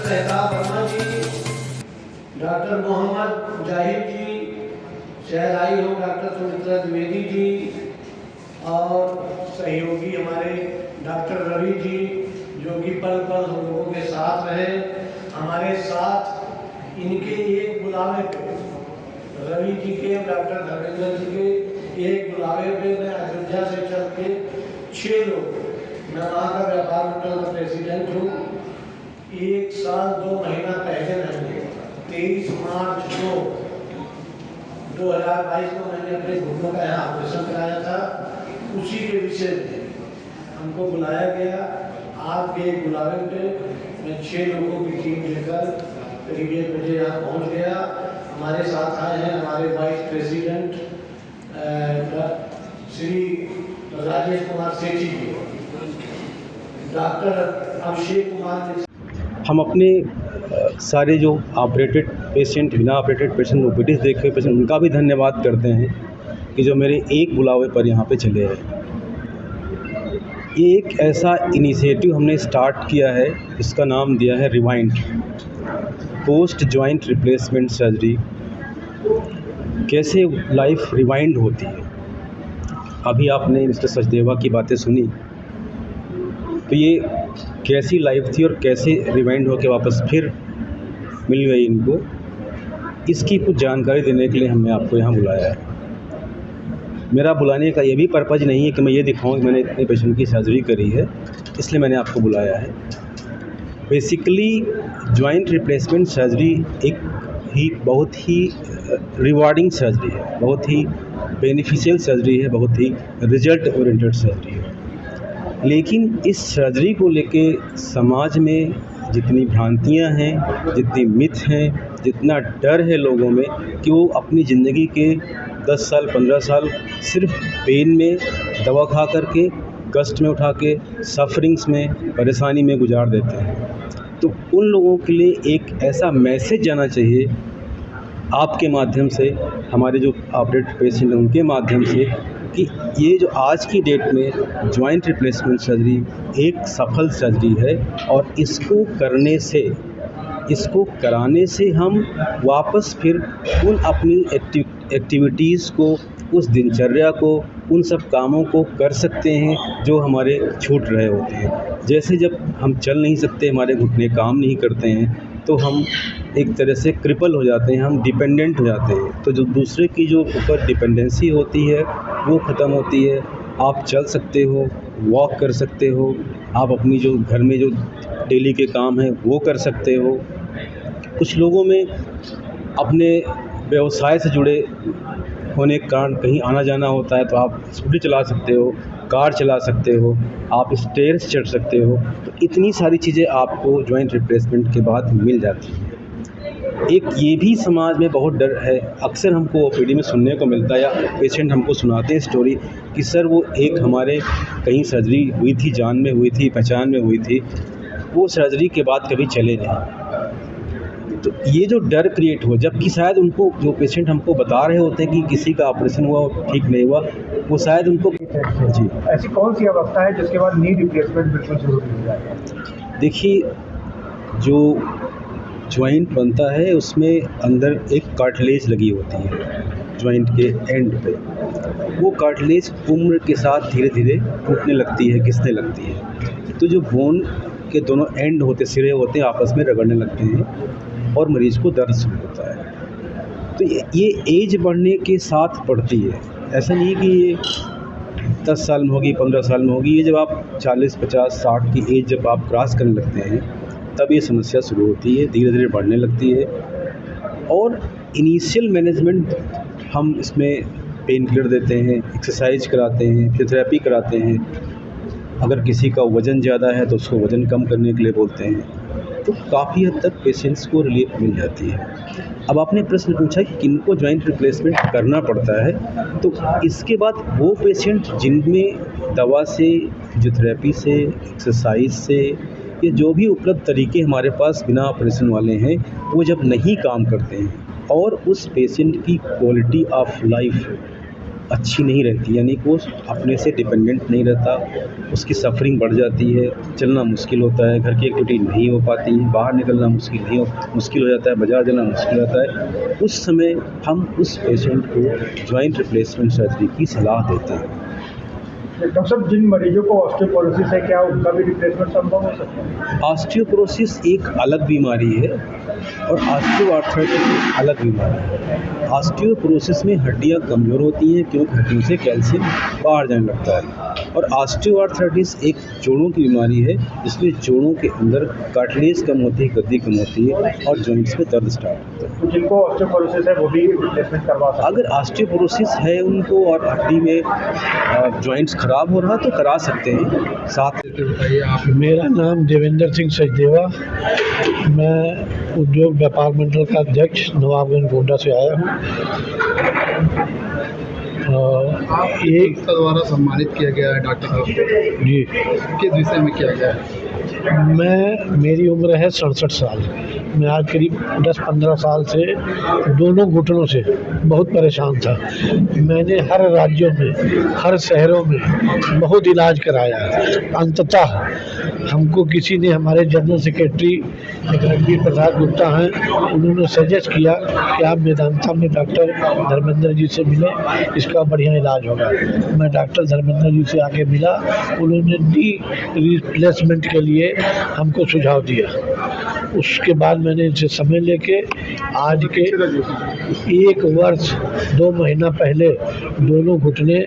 सहताब वर्मा जी, doctor Mohammad Zahid जी, शहराई हो doctor Sumitra Dwivedi ji और सहयोगी हमारे डॉक्टर रवि जी, जो कि पल पल हम लोगों के साथ रहे। हमारे साथ इनके एक बुलावे पे, रवि जी के डॉक्टर धर्मेंद्र जी के एक बुलावे पे मैं अयोध्या से चल के 6 लोग, मैं वहाँ का व्यापार मंडल का प्रेसिडेंट हूँ। 1 साल 2 महीना पहले मैंने 23 मार्च को 2022 को मैंने अपने घुटनों का यहाँ ऑपरेशन कराया था। उसी के विषय में हमको बुलाया गया। आपके एक बुलावे पे मैं 6 लोगों की टीम लेकर करीब 1 बजे यहाँ पहुँच गया। हमारे साथ आए हैं हमारे वाइस प्रेसिडेंट श्री राजेश कुमार सेठी जी, डॉक्टर अभिषेक कुमार। हम अपने सारे जो ऑपरेटेड पेशेंट, बिना ऑपरेटेड पेशेंट, ओपीडी देखे हुए पेशेंट, उनका भी धन्यवाद करते हैं कि जो मेरे एक बुलावे पर यहाँ पे चले हैं। ये एक ऐसा इनिशिएटिव हमने स्टार्ट किया है, इसका नाम दिया है rewind, post joint replacement surgery. कैसे लाइफ रिवाइंड होती है। अभी आपने मिस्टर सचदेवा की बातें सुनी, तो ये कैसी लाइफ थी और कैसे रिवाइंड होकर वापस फिर मिल गई इनको, इसकी कुछ जानकारी देने के लिए हमने आपको यहाँ बुलाया है। मेरा बुलाने का ये भी पर्पज़ नहीं है कि मैं ये दिखाऊं कि मैंने इतने पेशेंट की सर्जरी करी है, इसलिए मैंने आपको बुलाया है। बेसिकली जॉइंट रिप्लेसमेंट सर्जरी एक बहुत ही रिवार्डिंग सर्जरी है, बहुत ही बेनिफिशियल सर्जरी है, बहुत ही रिजल्ट ओरिएंटेड सर्जरी है। लेकिन इस सर्जरी को लेके समाज में जितनी भ्रांतियां हैं, जितनी मिथ हैं, जितना डर है लोगों में कि वो अपनी ज़िंदगी के 10 साल 15 साल सिर्फ पेन में दवा खा करके, कष्ट में उठा के, सफरिंग्स में, परेशानी में गुजार देते हैं। तो उन लोगों के लिए एक ऐसा मैसेज जाना चाहिए आपके माध्यम से, हमारे जो ऑपरेटेड पेशेंट हैं उनके माध्यम से, कि ये जो आज की डेट में जॉइंट रिप्लेसमेंट सर्जरी एक सफल सर्जरी है और इसको कराने से हम वापस फिर उन अपनी एक्टिविटीज़ को, उस दिनचर्या को, उन सब कामों को कर सकते हैं जो हमारे छूट रहे होते हैं। जैसे जब हम चल नहीं सकते, हमारे घुटने काम नहीं करते हैं, तो हम एक तरह से क्रिपल हो जाते हैं, हम डिपेंडेंट हो जाते हैं। तो जो दूसरे की जो ऊपर डिपेंडेंसी होती है वो ख़त्म होती है। आप चल सकते हो, वॉक कर सकते हो, आप अपनी जो घर में जो डेली के काम हैं वो कर सकते हो। कुछ लोगों में अपने व्यवसाय से जुड़े होने के कारण कहीं आना जाना होता है, तो आप स्कूटी चला सकते हो, कार चला सकते हो, आप स्टेयर्स चढ़ सकते हो। तो इतनी सारी चीज़ें आपको जॉइंट रिप्लेसमेंट के बाद मिल जाती हैं। एक ये भी समाज में बहुत डर है, अक्सर हमको ओपीडी में सुनने को मिलता है या पेशेंट हमको सुनाते हैं स्टोरी कि सर वो एक हमारे कहीं सर्जरी हुई थी, जान में हुई थी, पहचान में हुई थी, वो सर्जरी के बाद कभी चले नहीं। तो ये जो डर क्रिएट हुआ, जबकि शायद उनको, जो पेशेंट हमको बता रहे होते हैं कि किसी का ऑपरेशन हुआ और ठीक नहीं हुआ, वो शायद उनको जी ऐसी कौन सी अवस्था है जिसके बाद नी रिप्लेसमेंट बिल्कुल जरूरी हो जाए? देखिए, जो जॉइंट बनता है उसमें अंदर एक कार्टिलेज लगी होती है जॉइंट के एंड पे। वो कार्टिलेज उम्र के साथ धीरे धीरे टूटने लगती है, घिसने लगती है। तो जो बोन के दोनों एंड होते, सिरे होते हैं, आपस में रगड़ने लगते हैं और मरीज़ को दर्द शुरू होता है। तो ये एज बढ़ने के साथ बढ़ती है। ऐसा नहीं कि ये 10 साल में होगी, 15 साल में होगी। ये जब आप 40, 50, 60 की एज जब आप क्रॉस करने लगते हैं, तब ये समस्या शुरू होती है, धीरे धीरे बढ़ने लगती है। और इनिशियल मैनेजमेंट हम इसमें पेन किलर देते हैं, एक्सरसाइज कराते हैं, फिजियोथेरेपी कराते हैं। अगर किसी का वज़न ज़्यादा है तो उसको वज़न कम करने के लिए बोलते हैं। तो काफ़ी हद तक पेशेंट्स को रिलीफ मिल जाती है। अब आपने प्रश्न पूछा कि किनको जॉइंट रिप्लेसमेंट करना पड़ता है, तो इसके बाद वो पेशेंट जिनमें दवा से, फिजियोथेरेपी से, एक्सरसाइज से, ये जो भी उपलब्ध तरीके हमारे पास बिना ऑपरेशन वाले हैं, वो जब नहीं काम करते हैं और उस पेशेंट की क्वालिटी ऑफ लाइफ अच्छी नहीं रहती, यानी कि वो अपने से डिपेंडेंट नहीं रहता, उसकी सफरिंग बढ़ जाती है, चलना मुश्किल होता है, घर की एक्टिविटी नहीं हो पाती है, बाहर निकलना मुश्किल हो जाता है, बाज़ार जाना मुश्किल होता है। उस समय हम उस पेशेंट को जॉइंट रिप्लेसमेंट सर्जरी की सलाह देते हैं। डॉक्टर साहब, जिन मरीजों को ऑस्टियोपोरोसिस है, क्या उनका भी रिप्लेसमेंट संभव हो सकता है? ऑस्टियोपोरोसिस एक अलग बीमारी है और ऑस्टियोआर्थराइटिस एक अलग बीमारी है। ऑस्टियोपोरोसिस में हड्डियां कमज़ोर होती हैं क्योंकि हड्डियों से कैल्शियम बाहर जाने लगता है, और ऑस्टियोआर्थराइटिस एक जोड़ों की बीमारी है जिसमें जोड़ों के अंदर कार्टिलेज कम होती है, गद्दी कम होती है और जॉइंट्स में दर्द स्टार्ट होता है। तो जिनको ऑस्टियोपोरोसिस है वो भी रिप्लेसमेंट करवा सकते अगर ऑस्टियोपोरोसिस है उनको और हड्डी में जॉइंट्स ख़राब हो रहा तो करा सकते हैं। साथ मेरा नाम देवेंद्र सिंह सचदेवा, मैं उद्योग व्यापार मंडल का अध्यक्ष नवाबगंज गोंडा से आया हूँ। एक संस्था द्वारा सम्मानित किया गया है डॉक्टर साहब को, जी, किस विषय में किया गया है? मेरी उम्र है 67 साल। मैं आज करीब 10-15 साल से दोनों घुटनों से बहुत परेशान था। मैंने हर राज्यों में, हर शहरों में बहुत इलाज कराया। अंततः हमको किसी ने, हमारे जनरल सेक्रेटरी रणबीर प्रसाद गुप्ता हैं, उन्होंने सजेस्ट किया कि आप मेदांता में डॉक्टर धर्मेंद्र जी से मिलें, इसका बढ़िया इलाज होगा। मैं डॉक्टर धर्मेंद्र जी से आके मिला, उन्होंने नी रिप्लेसमेंट के लिए हमको सुझाव दिया। उसके बाद मैंने इनसे समय लेके आज के 1 वर्ष 2 महीना पहले दोनों घुटने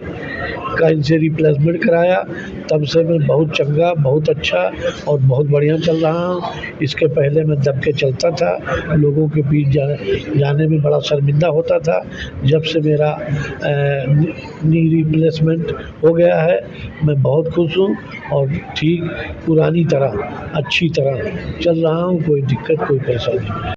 का इनसे रिप्लेसमेंट कराया। तब से मैं बहुत चंगा, बहुत अच्छा और बहुत बढ़िया चल रहा हूँ। इसके पहले मैं दब के चलता था, लोगों के बीच जाने में बड़ा शर्मिंदा होता था। जब से मेरा नी रिप्लेसमेंट हो गया है, मैं बहुत खुश हूँ और ठीक पुरानी तरह, अच्छी तरह चल रहा हूँ। कोई दिक्कत, कोई परेशानी नहीं।